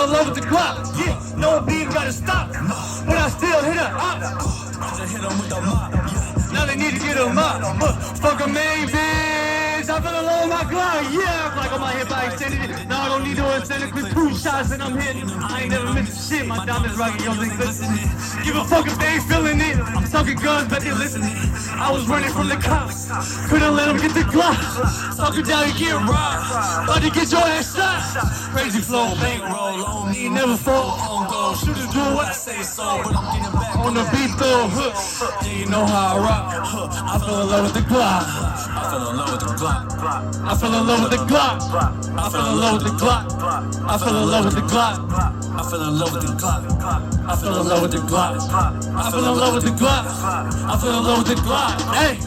in love with the Glock. Yeah, no beef gotta stop, but I still hit her up. Now they need to get him up. Fuck a main bitch. I fell in love with my Glock. Yeah, I'm like on my hip, I extended it. Now I don't need to extend it. Quick 2 shots and I'm hitting. I ain't never missed shit. My diamonds rocking, yo, they glistening. Give a fuck if they ain't feeling it. I'm talking guns, but they listening. I was running from the cops. Couldn't let them get the Glock. Talk you down, you get robbed. About to get your ass shot. Crazy flow, bankroll on me, never fall on go. Shooters do what I say so, but I'm getting back on the beat though. Yeah, you know how I rock. I fell in love with the Glock. I fell in love with the Glock. I fell in love with the Glock. I fell in love with the Glock. I fell in love with the Glock. I fell in love with the Glock. I fell in love with the Glock. I fell in love with the Glock. I fell in love with the Glock. Hey.